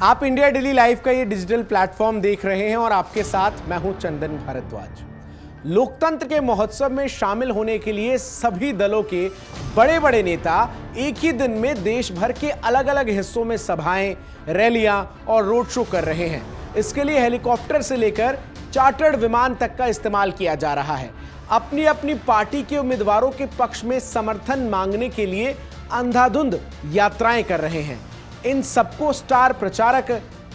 आप India daily live का ये डिजिटल प्लेटफॉर्म देख रहे हैं और आपके साथ मैं हूं चंदन भारद्वाज। लोकतंत्र के महोत्सव में शामिल होने के लिए सभी दलों के बड़े बड़े नेता एक ही दिन में देश भर के अलग अलग हिस्सों में सभाएं, रैलियां और रोड शो कर रहे हैं। इसके लिए हेलीकॉप्टर से लेकर चार्टर्ड विमान तक का इस्तेमाल किया जा रहा है। अपनी अपनी पार्टी के उम्मीदवारों के पक्ष में समर्थन मांगने के लिए अंधाधुंध यात्राएं कर रहे हैं। इन सबको स्टार प्रचारक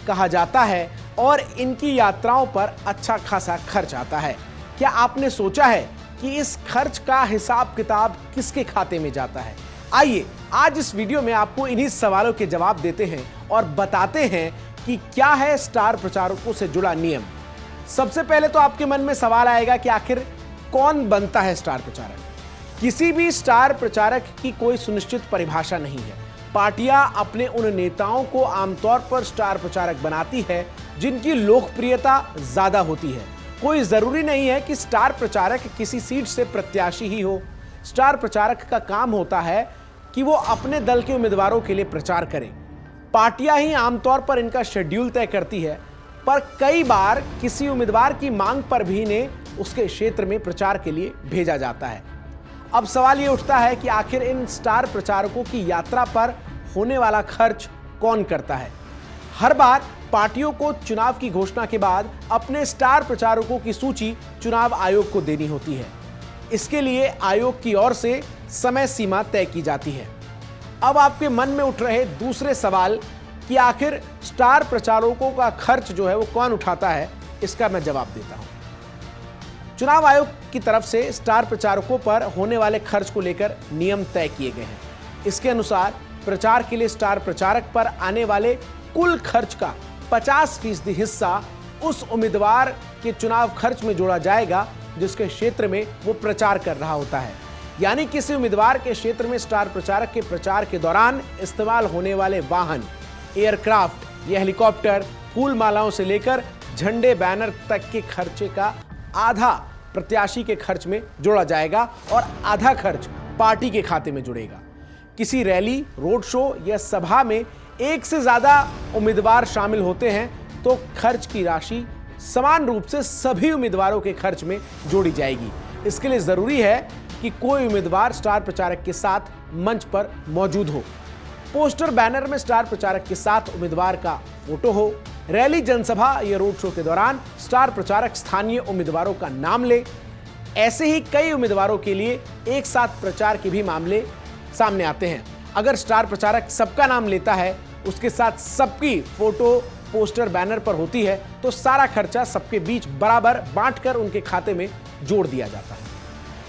कहा जाता है और इनकी यात्राओं पर अच्छा खासा खर्च आता है। क्या आपने सोचा है कि इस खर्च का हिसाब किताब किसके खाते में जाता है? आइए आज इस वीडियो में आपको इन्हीं सवालों के जवाब देते हैं और बताते हैं कि क्या है स्टार प्रचारकों से जुड़ा नियम। सबसे पहले तो आपके मन में सवाल आएगा कि आखिर कौन बनता है स्टार प्रचारक? किसी भी स्टार प्रचारक की कोई सुनिश्चित परिभाषा नहीं है। पार्टियां अपने उन नेताओं को आमतौर पर स्टार प्रचारक बनाती है जिनकी लोकप्रियता ज्यादा होती है। कोई जरूरी नहीं है कि स्टार प्रचारक किसी सीट से प्रत्याशी ही हो। स्टार प्रचारक का काम होता है कि वो अपने दल के उम्मीदवारों के लिए प्रचार करें। पार्टियां ही आमतौर पर इनका शेड्यूल तय करती है, पर कई बार किसी उम्मीदवार की मांग पर भी इन्हें उसके क्षेत्र में प्रचार के लिए भेजा जाता है। अब सवाल ये उठता है कि आखिर इन स्टार प्रचारकों की यात्रा पर होने वाला खर्च कौन करता है? हर बार पार्टियों को चुनाव की घोषणा के बाद अपने स्टार प्रचारकों की सूची चुनाव आयोग को देनी होती है। इसके लिए आयोग की ओर से समय सीमा तय की जाती है। अब आपके मन में उठ रहे दूसरे सवाल कि आखिर स्टार प्रचारकों का खर्च जो है वो कौन उठाता है, इसका मैं जवाब देता हूं। चुनाव आयोग की तरफ से स्टार प्रचारकों पर होने वाले खर्च को लेकर नियम तय किए गए हैं। इसके अनुसार प्रचार के लिए स्टार प्रचारक पर आने वाले कुल खर्च का 50% हिस्सा उस उम्मीदवार के चुनाव खर्च में जोड़ा जाएगा जिसके क्षेत्र में वो प्रचार कर रहा होता है। यानी किसी उम्मीदवार के क्षेत्र में स्टार प्रचारक के प्रचार के दौरान इस्तेमाल होने वाले वाहन, एयरक्राफ्ट या हेलीकॉप्टर, फूल मालाओं से लेकर झंडे बैनर तक के खर्चे का आधा प्रत्याशी के खर्च में जोड़ा जाएगा और आधा खर्च पार्टी के खाते में जुड़ेगा। किसी रैली, रोड शो या सभा में एक से ज्यादा उम्मीदवार शामिल होते हैं तो खर्च की राशि समान रूप से सभी उम्मीदवारों के खर्च में जोड़ी जाएगी। इसके लिए जरूरी है कि कोई उम्मीदवार स्टार प्रचारक के साथ मंच पर मौजूद हो। पोस्टर, बैनर में स्टार प्रचारक के साथ उम्मीदवार का फोटो हो। रैली, जनसभा या रोड शो के दौरान स्टार प्रचारक स्थानीय उम्मीदवारों का नाम ले। ऐसे ही कई उम्मीदवारों के लिए एक साथ प्रचार के भी मामले सामने आते हैं। अगर स्टार प्रचारक सबका नाम लेता है, उसके साथ सबकी फोटो पोस्टर बैनर पर होती है, तो सारा खर्चा सबके बीच बराबर बांटकर उनके खाते में जोड़ दिया जाता है।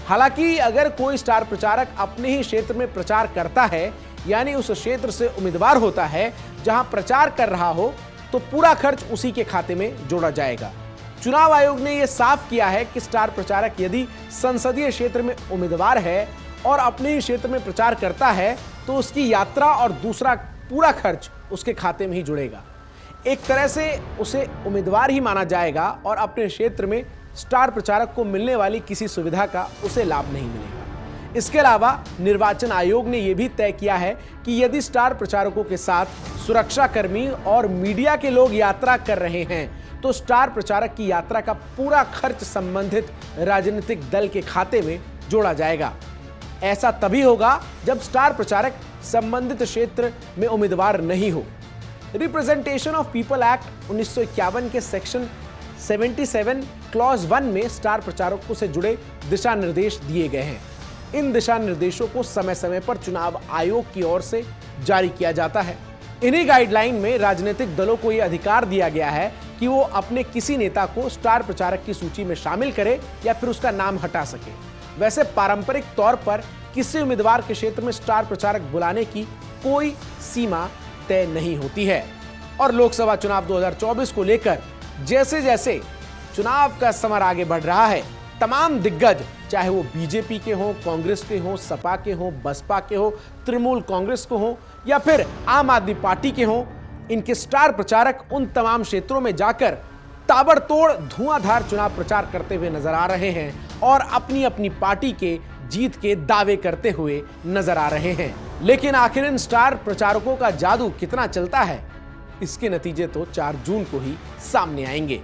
हालांकि अगर कोई स्टार प्रचारक अपने ही क्षेत्र में प्रचार करता है, यानी उस क्षेत्र से उम्मीदवार होता है जहां प्रचार कर रहा हो, तो पूरा खर्च उसी के खाते में जोड़ा जाएगा। चुनाव आयोग ने यह साफ किया है कि स्टार प्रचारक यदि संसदीय क्षेत्र में उम्मीदवार है और अपने ही क्षेत्र में प्रचार करता है तो उसकी यात्रा और दूसरा पूरा खर्च उसके खाते में ही जुड़ेगा। एक तरह से उसे उम्मीदवार ही माना जाएगा और अपने क्षेत्र में स्टार प्रचारक को मिलने वाली किसी सुविधा का उसे लाभ नहीं मिलेगा। इसके अलावा निर्वाचन आयोग ने यह भी तय किया है कि यदि स्टार प्रचारकों के साथ सुरक्षाकर्मी और मीडिया के लोग यात्रा कर रहे हैं तो स्टार प्रचारक की यात्रा का पूरा खर्च संबंधित राजनीतिक दल के खाते में जोड़ा जाएगा। ऐसा तभी होगा जब स्टार प्रचारक संबंधित क्षेत्र में उम्मीदवार नहीं हो। रिप्रेजेंटेशन ऑफ पीपल एक्ट 1951 के सेक्शन 77 क्लॉज 1 में स्टार प्रचारकों से जुड़े दिशा निर्देश दिए गए हैं। इन दिशा निर्देशों को समय समय पर चुनाव आयोग की ओर से जारी किया जाता है। इन्हीं गाइडलाइन में राजनीतिक दलों को यह अधिकार दिया गया है कि वो अपने किसी नेता को स्टार प्रचारक की सूची में शामिल करे या फिर उसका नाम हटा सके। वैसे पारंपरिक तौर पर किसी उम्मीदवार के क्षेत्र में स्टार प्रचारक बुलाने की कोई सीमा तय नहीं होती है। और लोकसभा चुनाव 2024 को लेकर जैसे जैसे चुनाव का समर आगे बढ़ रहा है, तमाम दिग्गज, चाहे वो बीजेपी के हों, कांग्रेस के हों, सपा के हों, बसपा के हों, तृणमूल कांग्रेस को हों या फिर आम आदमी पार्टी के हों, इनके स्टार प्रचारक उन तमाम क्षेत्रों में जाकर ताबड़तोड़ धुआंधार चुनाव प्रचार करते हुए नजर आ रहे हैं और अपनी अपनी पार्टी के जीत के दावे करते हुए नजर आ रहे हैं। लेकिन आखिर इन स्टार प्रचारकों का जादू कितना चलता है, इसके नतीजे तो 4 जून को ही सामने आएंगे।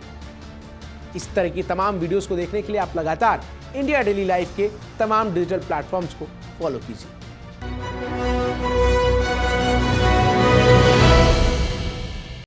इस तरह की तमाम वीडियोस को देखने के लिए आप लगातार इंडिया डेली लाइफ के तमाम डिजिटल प्लेटफॉर्म्स को फॉलो कीजिए।